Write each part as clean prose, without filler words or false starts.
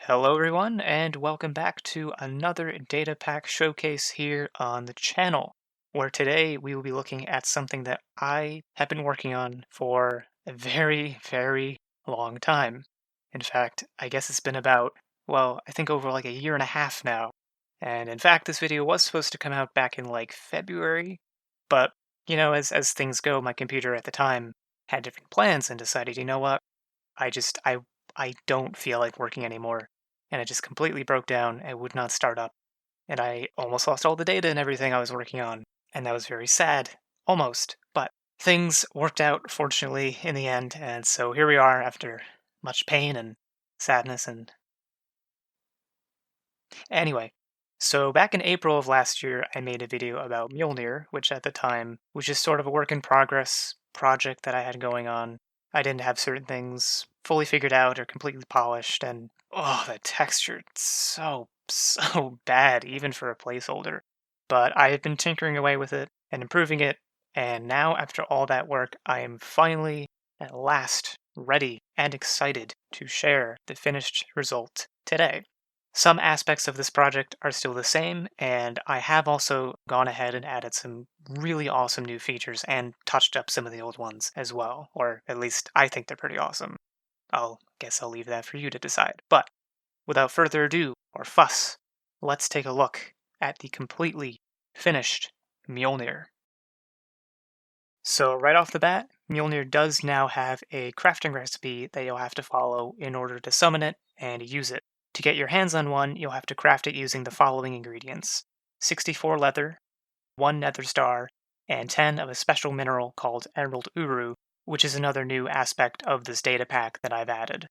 Hello everyone, and welcome back to another Datapack showcase here on the channel, where today we will be looking at something that I have been working on for a very long time. In fact, I guess it's been about, well, I think over like a year and a half now. And in fact, this video was supposed to come out back in like February, but as things go, my computer at the time had different plans and decided, you know what, I don't feel like working anymore, and it just completely broke down and would not start up, and I almost lost all the data and everything I was working on, and that was very sad. Almost. But things worked out, fortunately, in the end, and so here we are after much pain and sadness and anyway. So back in April of last year, I made a video about Mjolnir, which at the time was just sort of a work in progress project that I had going on. I didn't have certain things fully figured out or completely polished, and oh, the texture, it's so bad, even for a placeholder. But I had been tinkering away with it and improving it, and now after all that work, I am finally, at last, ready and excited to share the finished result today. Some aspects of this project are still the same, and I have also gone ahead and added some really awesome new features and touched up some of the old ones as well, or at least I think they're pretty awesome. I'll leave that for you to decide. But without further ado or fuss, let's take a look at the completely finished Mjolnir. So right off the bat, Mjolnir does now have a crafting recipe that you'll have to follow in order to summon it and use it. To get your hands on one, you'll have to craft it using the following ingredients: 64 leather, 1 nether star, and 10 of a special mineral called Emerald Uru, which is another new aspect of this data pack that I've added.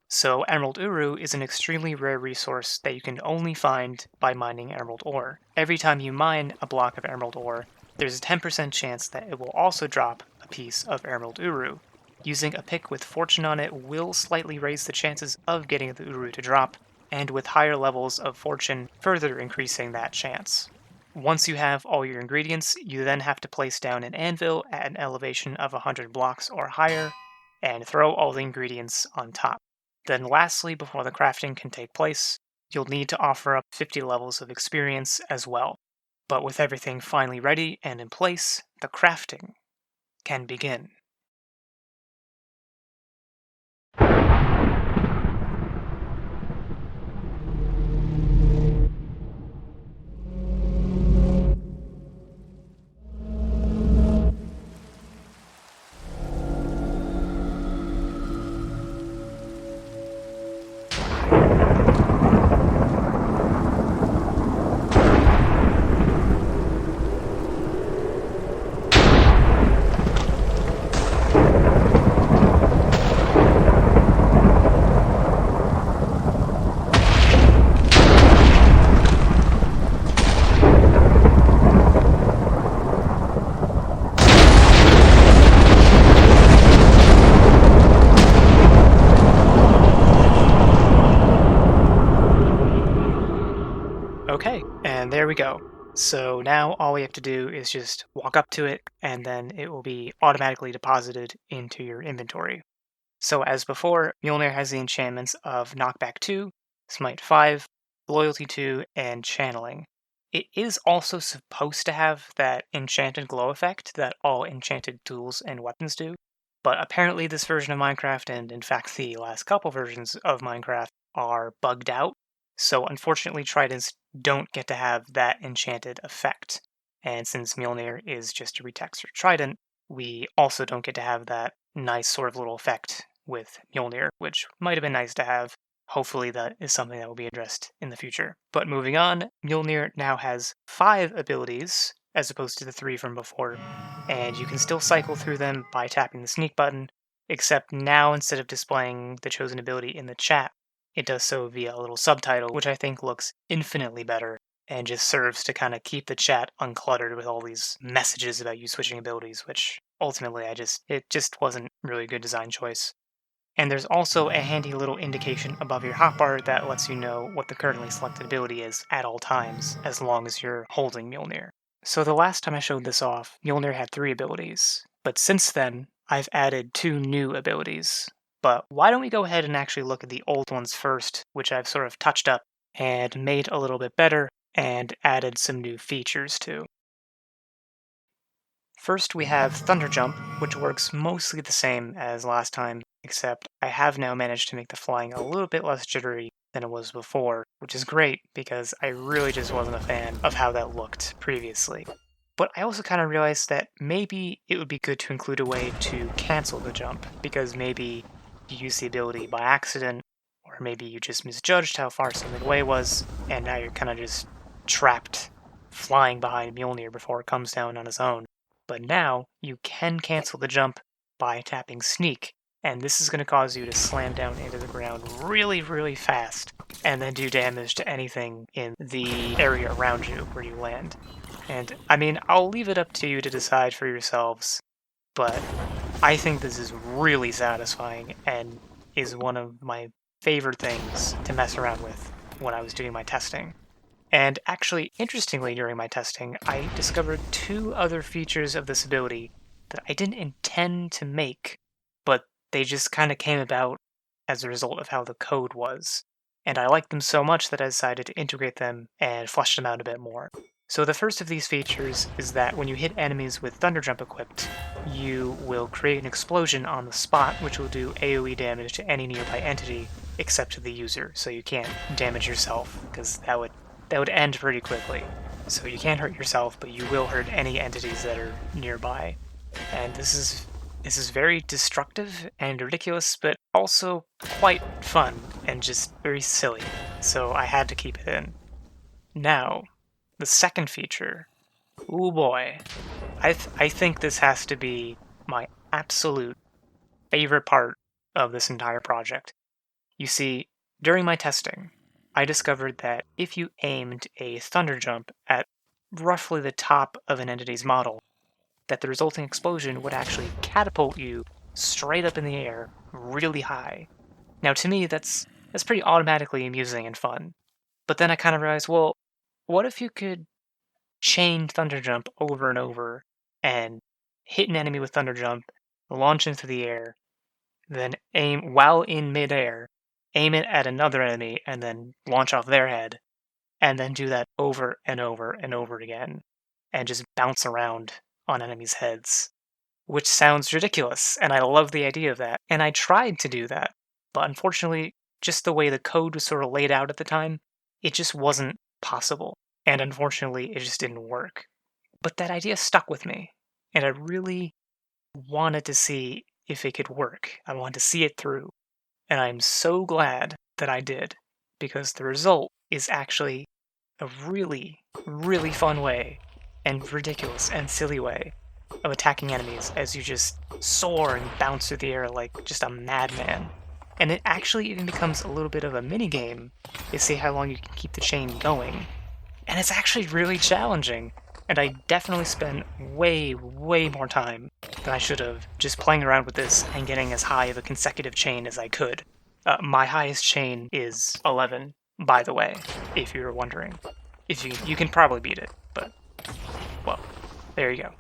So Emerald Uru is an extremely rare resource that you can only find by mining emerald ore. Every time you mine a block of emerald ore, there's a 10% chance that it will also drop a piece of Emerald Uru. Using a pick with fortune on it will slightly raise the chances of getting the Uru to drop, and with higher levels of fortune further increasing that chance. Once you have all your ingredients, you then have to place down an anvil at an elevation of 100 blocks or higher, and throw all the ingredients on top. Then lastly, before the crafting can take place, you'll need to offer up 50 levels of experience as well. But with everything finally ready and in place, the crafting can begin. Okay, and there we go. So now all we have to do is just walk up to it, and then it will be automatically deposited into your inventory. So as before, Mjolnir has the enchantments of Knockback 2, Smite 5, Loyalty 2, and Channeling. It is also supposed to have that enchanted glow effect that all enchanted tools and weapons do, but apparently this version of Minecraft, and in fact the last couple versions of Minecraft, are bugged out. So unfortunately tridents don't get to have that enchanted effect. And since Mjolnir is just a retextured trident, we also don't get to have that nice sort of little effect with Mjolnir, which might have been nice to have. Hopefully that is something that will be addressed in the future. But moving on, Mjolnir now has 5 abilities, as opposed to the 3 from before, and you can still cycle through them by tapping the sneak button, except now instead of displaying the chosen ability in the chat, it does so via a little subtitle, which I think looks infinitely better and just serves to kind of keep the chat uncluttered with all these messages about you switching abilities, which ultimately it just wasn't really a good design choice. And there's also a handy little indication above your hotbar that lets you know what the currently selected ability is at all times, as long as you're holding Mjolnir. So the last time I showed this off, Mjolnir had 3 abilities, but since then, I've added 2 new abilities. But why don't we go ahead and actually look at the old ones first, which I've sort of touched up and made a little bit better and added some new features to. First, we have Thunder Jump, which works mostly the same as last time, except I have now managed to make the flying a little bit less jittery than it was before, which is great because I really just wasn't a fan of how that looked previously. But I also kind of realized that maybe it would be good to include a way to cancel the jump, because maybe you used the ability by accident, or maybe you just misjudged how far something away was, and now you're kind of just trapped flying behind Mjolnir before it comes down on its own. But now you can cancel the jump by tapping Sneak, and this is going to cause you to slam down into the ground really, really fast, and then do damage to anything in the area around you where you land. And I mean, I'll leave it up to you to decide for yourselves, but I think this is really satisfying and is one of my favorite things to mess around with when I was doing my testing. And actually, interestingly, during my testing, I discovered two other features of this ability that I didn't intend to make, but they just kind of came about as a result of how the code was. And I liked them so much that I decided to integrate them and flesh them out a bit more. So the first of these features is that when you hit enemies with Thunder Jump equipped, you will create an explosion on the spot, which will do AoE damage to any nearby entity except to the user, so you can't damage yourself, because that would end pretty quickly. So you can't hurt yourself, but you will hurt any entities that are nearby. And this is very destructive and ridiculous, but also quite fun and just very silly. So I had to keep it in. Now, the second feature. Ooh boy. I think this has to be my absolute favorite part of this entire project. You see, during my testing, I discovered that if you aimed a thunder jump at roughly the top of an entity's model, that the resulting explosion would actually catapult you straight up in the air, really high. Now, to me, that's pretty automatically amusing and fun. But then I kind of realized, well, what if you could chain thunder jump over and over and hit an enemy with thunder jump, launch into the air, then aim while in midair, aim it at another enemy, and then launch off their head, and then do that over and over and over again, and just bounce around on enemies' heads. Which sounds ridiculous, and I love the idea of that. And I tried to do that, but unfortunately, just the way the code was sort of laid out at the time, it just wasn't possible. And unfortunately, it just didn't work. But that idea stuck with me, and I really wanted to see if it could work. I wanted to see it through. And I'm so glad that I did, because the result is actually a really, really fun way, and ridiculous and silly way, of attacking enemies as you just soar and bounce through the air like just a madman. And it actually even becomes a little bit of a mini game to see how long you can keep the chain going. And it's actually really challenging. And I definitely spent way, way more time than I should have just playing around with this and getting as high of a consecutive chain as I could. My highest chain is 11, by the way, if you were wondering. If you can probably beat it, but, well, there you go.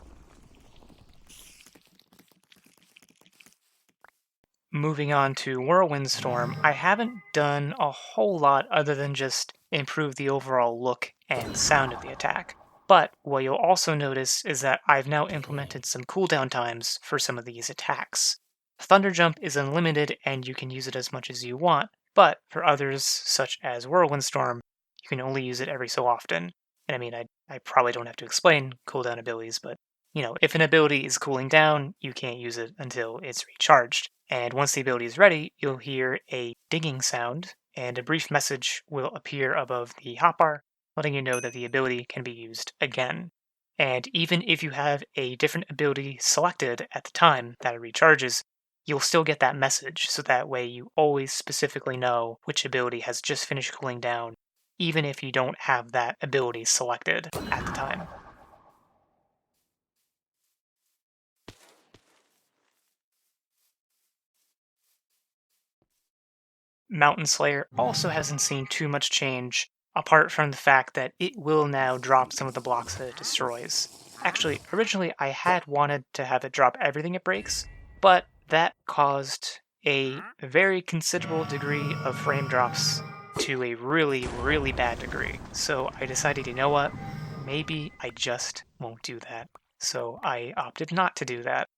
Moving on to Whirlwind Storm, I haven't done a whole lot other than just improve the overall look and sound of the attack. But what you'll also notice is that I've now implemented some cooldown times for some of these attacks. Thunder Jump is unlimited and you can use it as much as you want, but for others, such as Whirlwind Storm, you can only use it every so often. And I mean, I probably don't have to explain cooldown abilities, but if an ability is cooling down, you can't use it until it's recharged. And once the ability is ready, you'll hear a dinging sound, and a brief message will appear above the hotbar, letting you know that the ability can be used again. And even if you have a different ability selected at the time that it recharges, you'll still get that message, so that way you always specifically know which ability has just finished cooling down, even if you don't have that ability selected at the time. Mountain Slayer also hasn't seen too much change, apart from the fact that it will now drop some of the blocks that it destroys. Actually, originally I had wanted to have it drop everything it breaks, but that caused a very considerable degree of frame drops to a really, really bad degree. So I decided, you know what? Maybe I just won't do that. So I opted not to do that.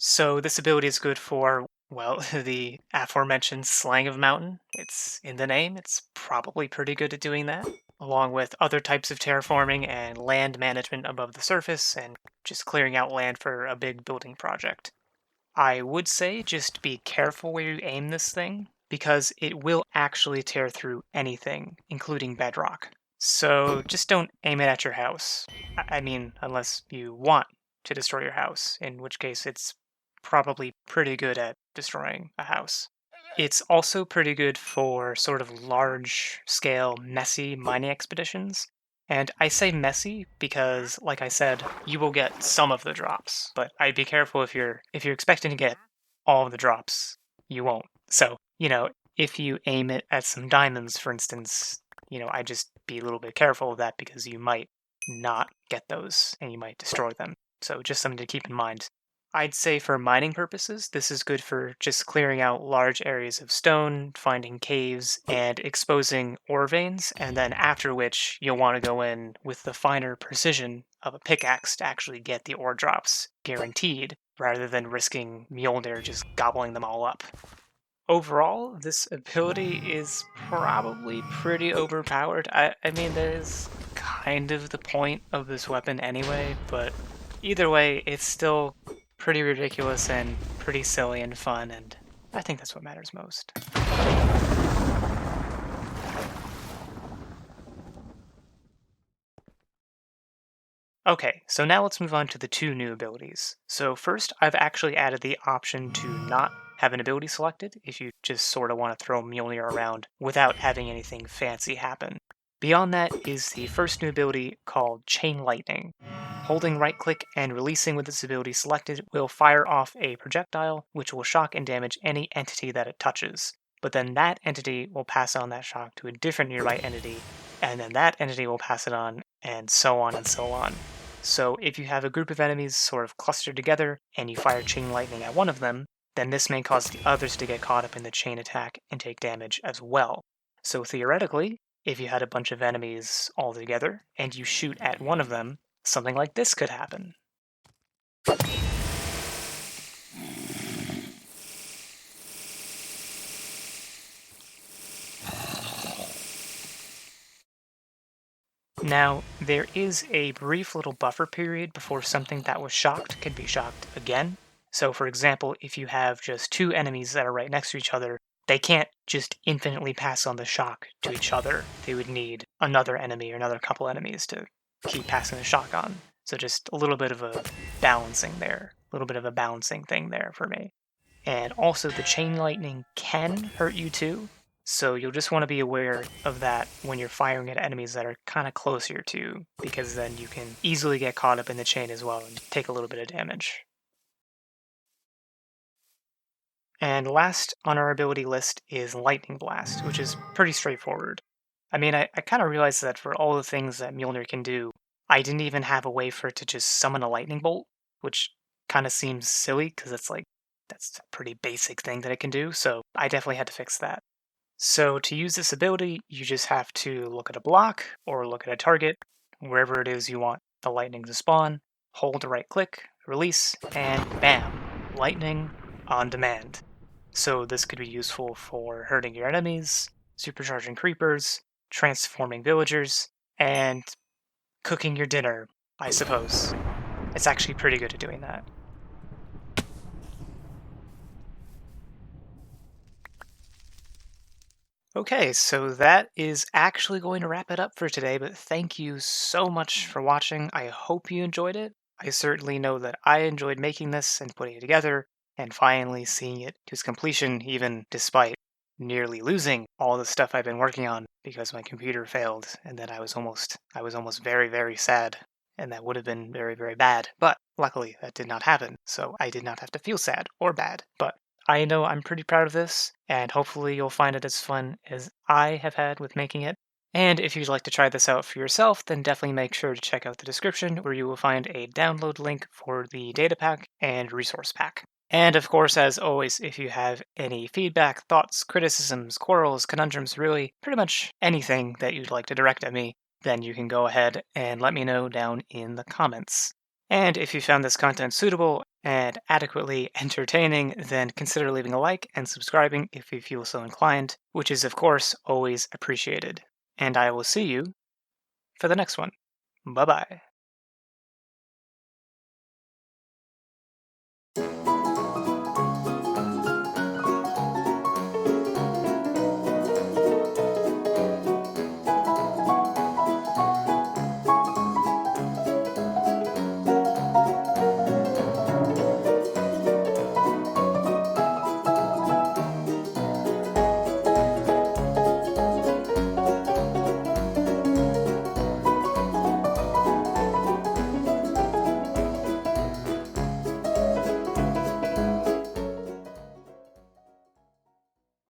So this ability is good for, well, the aforementioned Slaying of Mountain. It's in the name, it's probably pretty good at doing that, along with other types of terraforming and land management above the surface and just clearing out land for a big building project. I would say just be careful where you aim this thing, because it will actually tear through anything, including bedrock. So just don't aim it at your house. I mean, unless you want to destroy your house, in which case it's probably pretty good at destroying a house. It's also pretty good for sort of large scale, messy mining expeditions. And I say messy because, like I said, you will get some of the drops, but I'd be careful if you're expecting to get all of the drops, you won't. So, if you aim it at some diamonds, for instance, I just be a little bit careful of that because you might not get those and you might destroy them. So just something to keep in mind. I'd say for mining purposes, this is good for just clearing out large areas of stone, finding caves, and exposing ore veins, and then after which you'll want to go in with the finer precision of a pickaxe to actually get the ore drops guaranteed, rather than risking Mjolnir just gobbling them all up. Overall, this ability is probably pretty overpowered. I mean, that is kind of the point of this weapon anyway, but either way, it's still pretty ridiculous and pretty silly and fun, and I think that's what matters most. Okay, so now let's move on to the two new abilities. So first, I've actually added the option to not have an ability selected if you just sort of want to throw Mjolnir around without having anything fancy happen. Beyond that is the first new ability called Chain Lightning. Holding right click and releasing with this ability selected will fire off a projectile which will shock and damage any entity that it touches. But then that entity will pass on that shock to a different nearby entity, and then that entity will pass it on, and so on and so on. So if you have a group of enemies sort of clustered together and you fire chain lightning at one of them, then this may cause the others to get caught up in the chain attack and take damage as well. So theoretically, if you had a bunch of enemies all together and you shoot at one of them, something like this could happen. Now, there is a brief little buffer period before something that was shocked can be shocked again. So, for example, if you have just two enemies that are right next to each other, they can't just infinitely pass on the shock to each other. They would need another enemy or another couple enemies to keep passing the shock on. So, just a little bit of a balancing there, a little bit of a balancing thing there for me. And also, the chain lightning can hurt you too. So you'll just want to be aware of that when you're firing at enemies that are kind of closer to you, because then you can easily get caught up in the chain as well and take a little bit of damage. And last on our ability list is Lightning Blast, which is pretty straightforward. I mean, I kind of realized that for all the things that Mjolnir can do, I didn't even have a way for it to just summon a lightning bolt, which kind of seems silly because it's like, that's a pretty basic thing that it can do, so I definitely had to fix that. So to use this ability, you just have to look at a block or look at a target, wherever it is you want the lightning to spawn, hold the right click, release, and bam, lightning on demand. So this could be useful for hurting your enemies, supercharging creepers, transforming villagers, and cooking your dinner, I suppose. It's actually pretty good at doing that. Okay, so that is actually going to wrap it up for today, but thank you so much for watching. I hope you enjoyed it. I certainly know that I enjoyed making this and putting it together, and finally seeing it to its completion, even despite nearly losing all the stuff I've been working on because my computer failed, and then I was almost very, very sad, and that would have been very, very bad. But luckily, that did not happen, so I did not have to feel sad or bad. But I know I'm pretty proud of this, and hopefully you'll find it as fun as I have had with making it. And if you'd like to try this out for yourself, then definitely make sure to check out the description where you will find a download link for the data pack and resource pack. And of course, as always, if you have any feedback, thoughts, criticisms, quarrels, conundrums, really pretty much anything that you'd like to direct at me, then you can go ahead and let me know down in the comments. And if you found this content suitable and adequately entertaining, then consider leaving a like and subscribing if you feel so inclined, which is, of course, always appreciated. And I will see you for the next one. Bye bye.